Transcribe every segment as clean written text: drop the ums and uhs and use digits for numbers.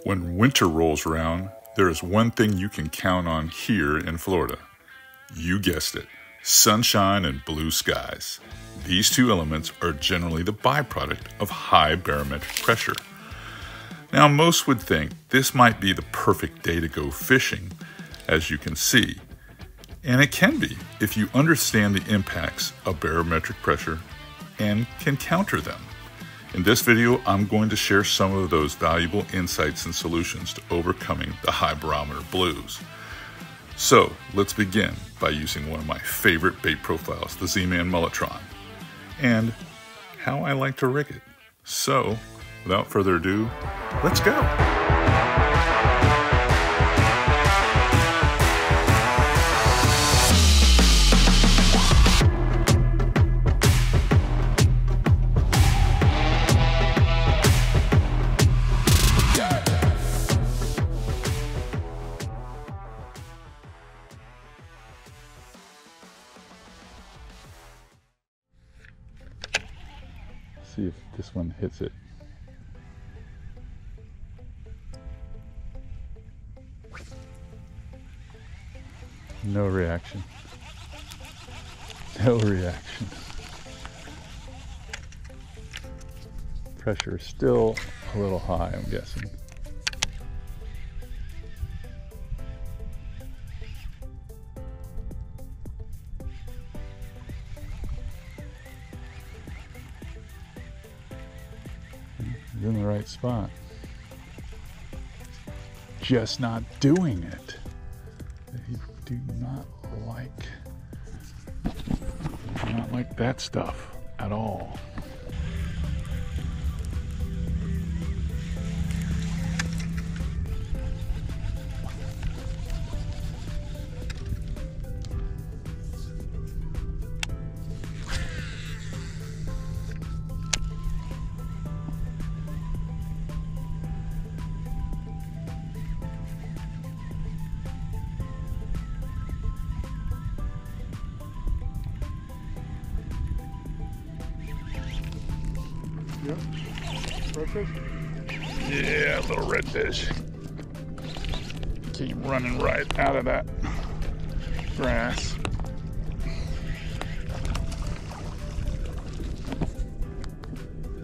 When winter rolls around, there is one thing you can count on here in Florida. You guessed it, sunshine and blue skies. These two elements are generally the byproduct of high barometric pressure. Now, most would think this might be the perfect day to go fishing, as you can see. And it can be if you understand the impacts of barometric pressure and can counter them. In this video, I'm going to share some of those valuable insights and solutions to overcoming the high barometer blues. So let's begin by using one of my favorite bait profiles, the Z-Man Mulletron, and how I like to rig it. So without further ado, let's go. See if this one hits it. No reaction. No reaction. Pressure is still a little high, I'm guessing. He's in the right spot. Just not doing it. They do not like that stuff at all. Yep. Redfish? Yeah, a little redfish. Came running right out of that grass.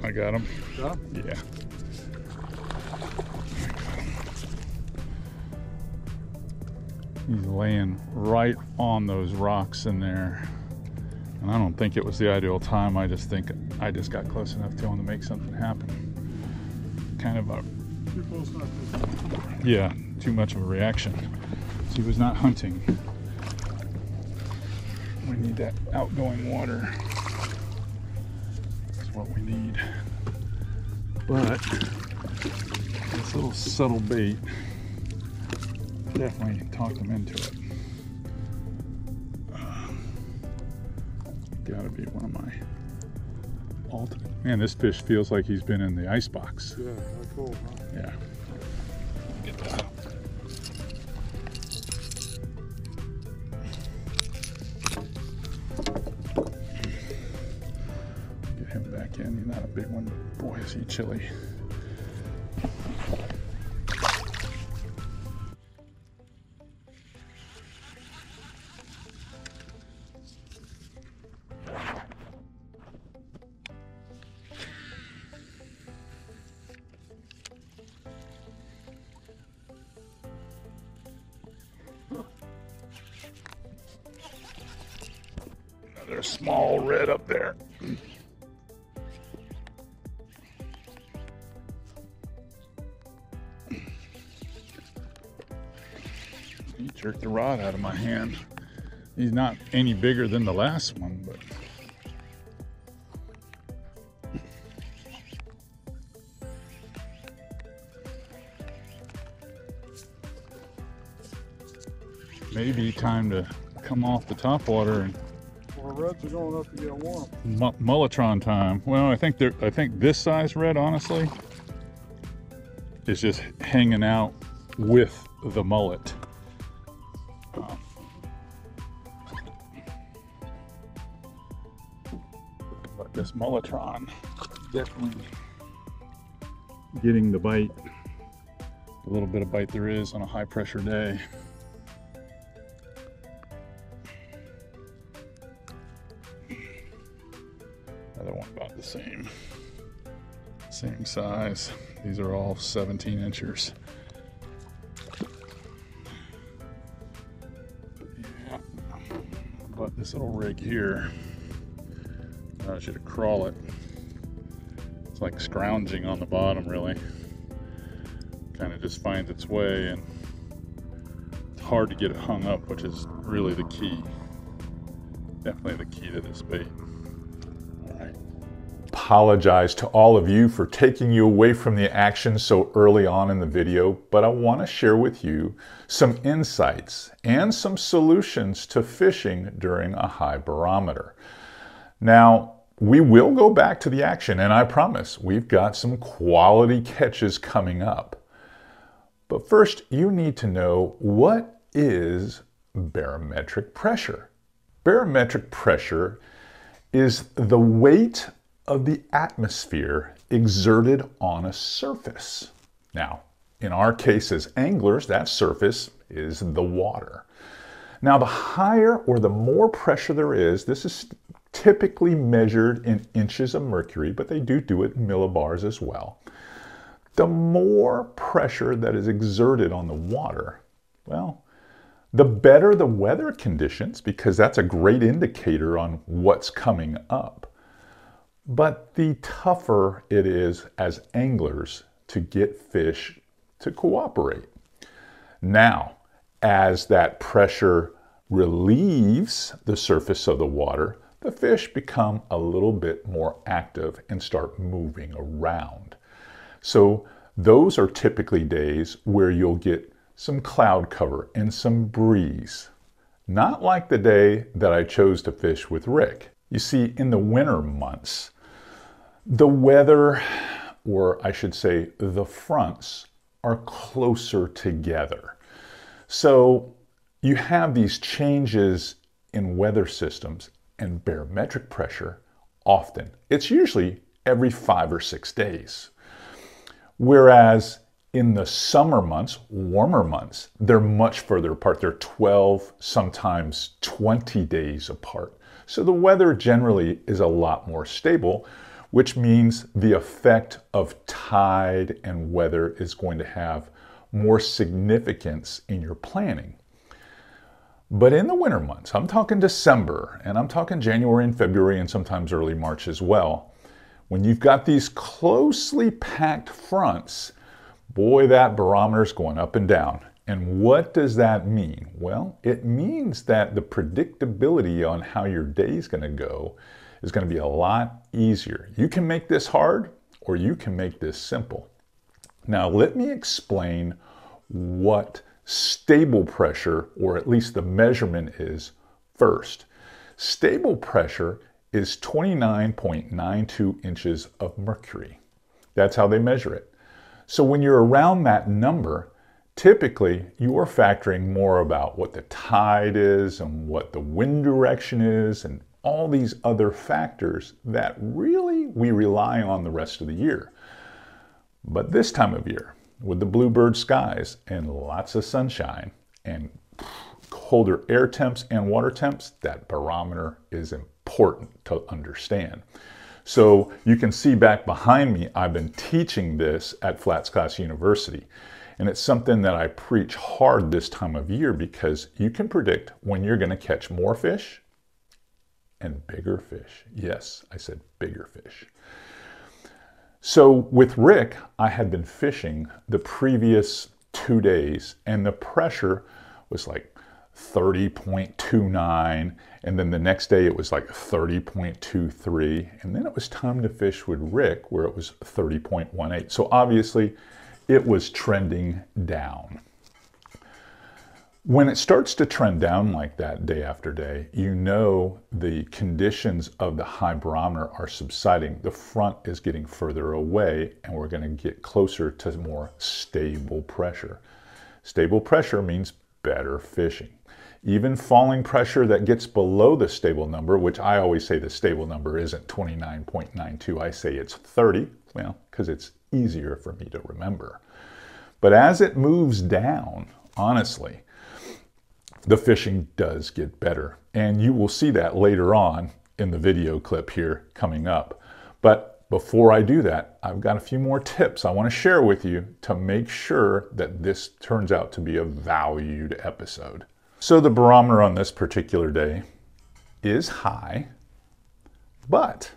I got him. Yeah? Yeah. He's laying right on those rocks in there. And I don't think it was the ideal time. I just think I just got close enough to him to make something happen. Kind of a... Too close not to. Yeah, too much of a reaction. So he was not hunting. We need that outgoing water. That's what we need. But this little subtle bait definitely talked him into it. Gotta be one of my ultimate. Man, this fish feels like he's been in the ice box. Yeah, that's cool, huh? Yeah. Get that. Get him back in. He's not a big one, but boy, is he chilly. Another small red up there. He jerked the rod out of my hand. He's not any bigger than the last one, but maybe time to come off the topwater and Well, reds are going up to get warm. Mulletron time. Well, I think this size red, honestly, is just hanging out with the mullet. But this Mulletron definitely getting the bite A little bit of bite there is on a high pressure day. Another one about the same size. These are all 17 inchers. Yeah. But this little rig here allows you to crawl it. It's like scrounging on the bottom, really. Kind of just finds its way, and it's hard to get it hung up, which is really the key. Definitely the key to this bait. All right. Apologize to all of you for taking you away from the action so early on in the video, but I want to share with you some insights and some solutions to fishing during a high barometer. Now, we will go back to the action, and I promise we've got some quality catches coming up. But first, you need to know, what is barometric pressure? Barometric pressure is the weight of the atmosphere exerted on a surface. Now, in our case as anglers, that surface is the water. Now, the higher or the more pressure there is, this is typically measured in inches of mercury, but they do it in millibars as well. The more pressure that is exerted on the water, well, the better the weather conditions, because that's a great indicator on what's coming up. But the tougher it is as anglers to get fish to cooperate. Now, as that pressure relieves the surface of the water, the fish become a little bit more active and start moving around. So those are typically days where you'll get some cloud cover and some breeze. Not like the day that I chose to fish with Rick. You see, in the winter months, the weather, or I should say the fronts, are closer together. So you have these changes in weather systems and barometric pressure often. It's usually every 5 or 6 days. Whereas in the summer months, warmer months, they're much further apart. They're 12, sometimes 20 days apart. So the weather generally is a lot more stable, which means the effect of tide and weather is going to have more significance in your planning. But in the winter months, I'm talking December, and I'm talking January and February, and sometimes early March as well, when you've got these closely packed fronts, boy, that barometer's going up and down. And what does that mean? Well, it means that the predictability on how your day's going to go is going to be a lot easier. You can make this hard, or you can make this simple. Now, let me explain what stable pressure, or at least the measurement, is first. Stable pressure is 29.92 inches of mercury. That's how they measure it. So when you're around that number, typically you are factoring more about what the tide is and what the wind direction is and all these other factors that really we rely on the rest of the year. But this time of year, with the bluebird skies and lots of sunshine and colder air temps and water temps, that barometer is important to understand. So you can see back behind me, I've been teaching this at FlatsClass University. And it's something that I preach hard this time of year, because you can predict when you're going to catch more fish and bigger fish. Yes, I said bigger fish. So with Rick, I had been fishing the previous 2 days, and the pressure was like 30.29, and then the next day it was like 30.23, and then it was time to fish with Rick where it was 30.18. So obviously it was trending down. When it starts to trend down like that day after day, you know the conditions of the high barometer are subsiding. The front is getting further away, and we're going to get closer to more stable pressure. Stable pressure means better fishing. Even falling pressure that gets below the stable number, which I always say the stable number isn't 29.92, I say it's 30, well, because it's easier for me to remember. But as it moves down, honestly, the fishing does get better. And you will see that later on in the video clip here coming up. But before I do that, I've got a few more tips I want to share with you to make sure that this turns out to be a valued episode. So the barometer on this particular day is high, but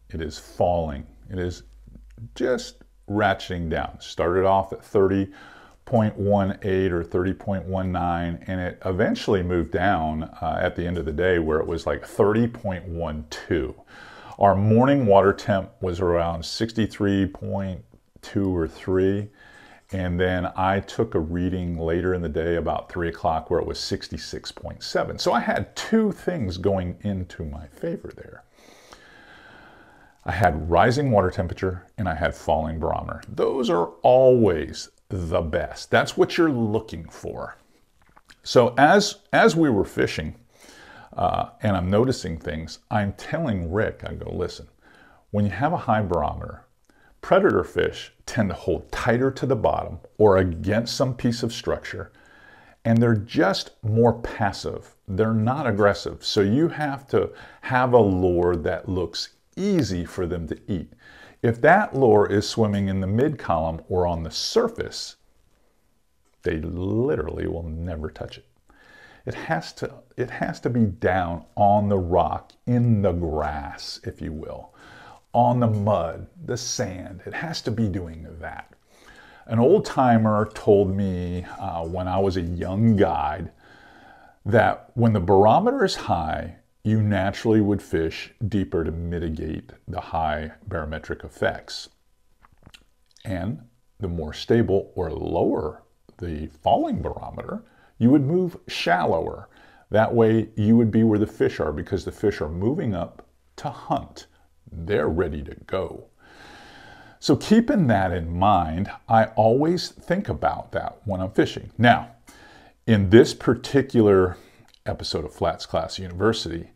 it is falling. It is just ratcheting down. Started off at 30.18 or 30.19, and it eventually moved down at the end of the day where it was like 30.12. Our morning water temp was around 63.2 or 3, and then I took a reading later in the day about 3 o'clock where it was 66.7. So I had two things going into my favor there. I had rising water temperature and I had falling barometer. Those are always the best. That's what you're looking for. So as we were fishing, and I'm noticing things, I'm telling Rick, I go, listen, when you have a high barometer, predator fish tend to hold tighter to the bottom or against some piece of structure, and they're just more passive. They're not aggressive. So you have to have a lure that looks easy for them to eat. If that lure is swimming in the mid column or on the surface, they literally will never touch it. It has to be down on the rock, in the grass, if you will, on the mud, the sand. It has to be doing that. An old timer told me when I was a young guide that when the barometer is high, you naturally would fish deeper to mitigate the high barometric effects. And the more stable or lower the falling barometer, you would move shallower. That way you would be where the fish are because the fish are moving up to hunt. They're ready to go. So keeping that in mind, I always think about that when I'm fishing. Now, in this particular episode of FlatsClass University,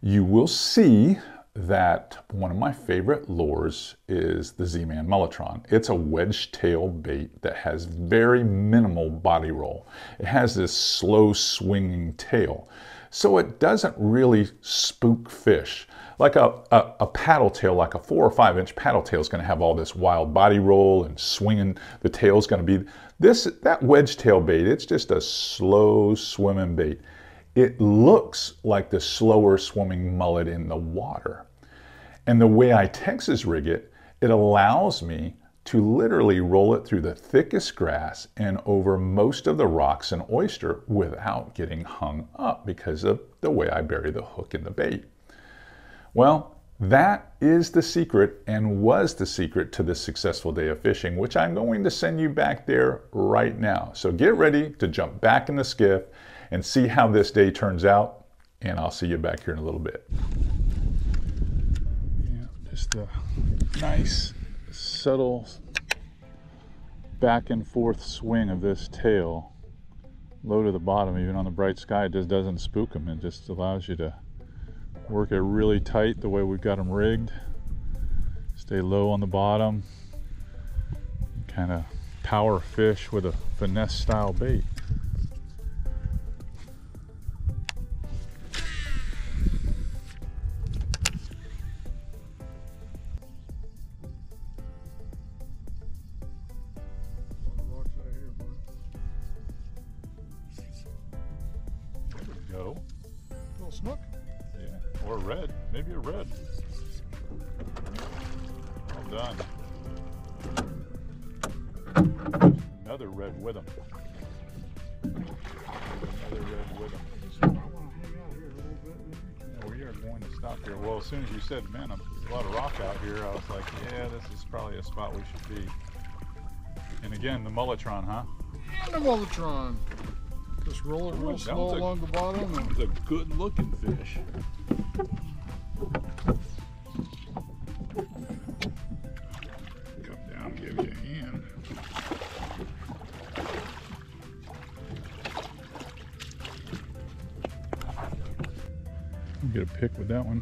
you will see that one of my favorite lures is the Z-Man Mellotron. It's a wedge tail bait that has very minimal body roll. It has this slow swinging tail, so it doesn't really spook fish. Like a paddle tail, like a 4 or 5 inch paddle tail is going to have all this wild body roll and swinging. The tail is going to be that wedge tail bait. It's just a slow swimming bait. It looks like the slower swimming mullet in the water. And the way I Texas rig it, it allows me to literally roll it through the thickest grass and over most of the rocks and oyster without getting hung up because of the way I bury the hook in the bait. Well, that is the secret and was the secret to this successful day of fishing, which I'm going to send you back there right now. So get ready to jump back in the skiff and see how this day turns out, and I'll see you back here in a little bit. Yeah, just a nice, subtle back and forth swing of this tail, low to the bottom, even on the bright sky. It just doesn't spook them. It just allows you to work it really tight the way we've got them rigged. Stay low on the bottom, kind of power fish with a finesse style bait. Go. Little snook? Yeah, or red. Maybe a red. Well done. Another red with him. Another red with him. I want to hang out here a little bit. Yeah, we are going to stop here. Well, as soon as you said, man, there's a lot of rock out here, I was like, yeah, this is probably a spot we should be. And again, the Mellotron, huh? And the Mellotron. Just roll it real slow along the bottom. That was a good looking fish. Come down, give you a hand. Get a pick with that one.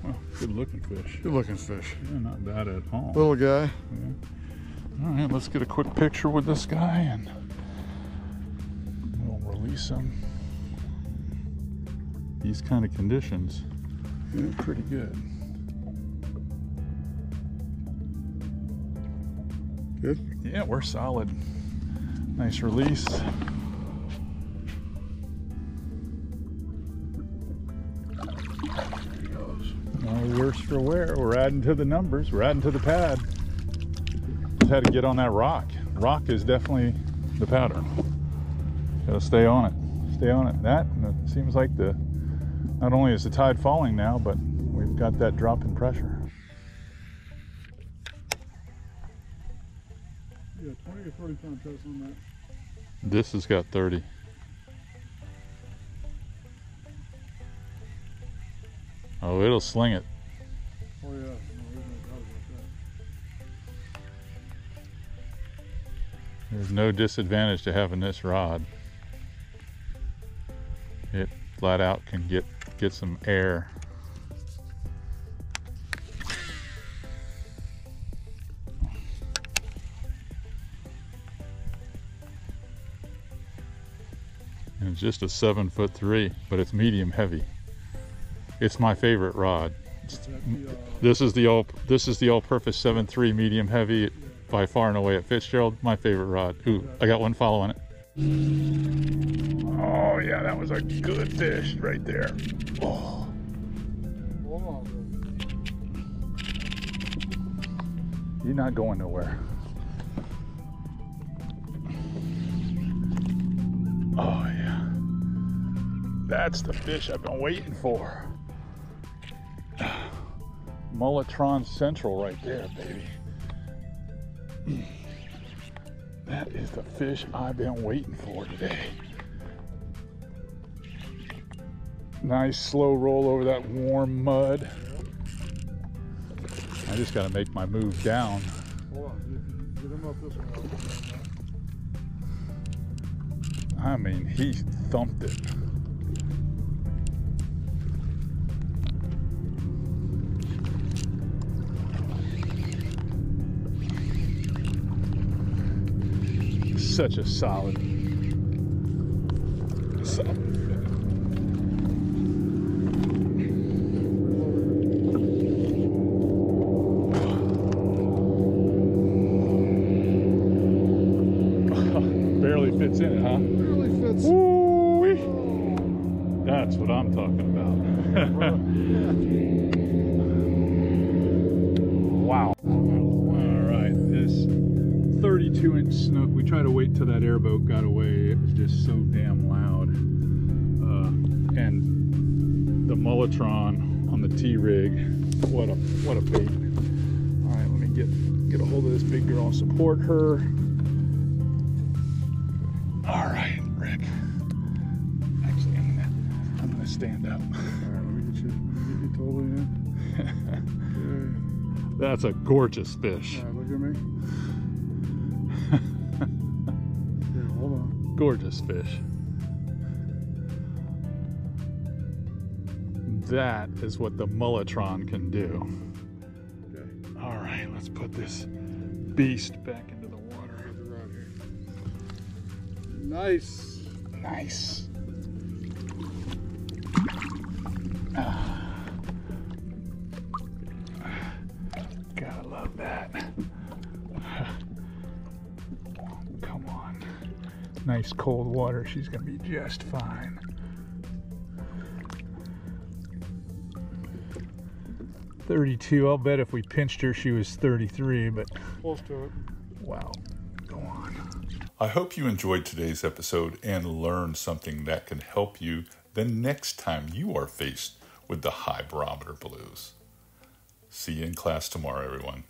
Well, good looking fish. Good looking fish. Yeah, not bad at all. Little guy. Yeah. All right, let's get a quick picture with this guy and we'll release him. These kind of conditions, yeah, pretty good. Good? Yeah, we're solid. Nice release. No worse for wear. We're adding to the numbers. We're adding to the pad. Just had to get on that rock. Rock is definitely the pattern. Gotta stay on it. Stay on it. That, and it seems like not only is the tide falling now, but we've got that drop in pressure. Yeah, 20 or 30 pound test on that. This has got 30. Oh, it'll sling it. Oh yeah, no, there's no doubt about that. There's no disadvantage to having this rod. It flat out can get some air. And it's just a 7'3", but it's medium heavy. It's my favorite rod. This is the all-purpose 7'3" medium heavy, by far and away at Fitzgerald. My favorite rod. Ooh, I got one follow on it. Oh yeah, that was a good fish right there. Oh. Hold on, bro. You're not going nowhere. Oh yeah. That's the fish I've been waiting for. Mulletron Central right there, baby. That is the fish I've been waiting for today. Nice slow roll over that warm mud. I just got to make my move down. Hold on, get him up this way. I mean, he thumped it. Such a solid fit. Barely fits in it, huh? Barely fits. Woo-wee. That's what I'm talking about. Wow. All right, this 32-inch snook. We tried to wait till that airboat got away. It was just so damn loud. And the Mulletron on the T-rig. What a bait. All right, let me get a hold of this big girl and support her. All right, Rick. Actually, I'm gonna stand up. All right, let me get you totally in. Okay. That's a gorgeous fish. All right, look at me. Yeah, hold on. Gorgeous fish. That is what the Mulletron can do. Okay. All right, let's put this beast back into the water. Around here. Nice. Nice. Gotta love that. Come on. Nice cold water. She's gonna be just fine. .32. I'll bet if we pinched her, she was 33, but Close to it. wow. Go on. I hope you enjoyed today's episode and learned something that can help you the next time you are faced with the high barometer blues. See you in class tomorrow, everyone.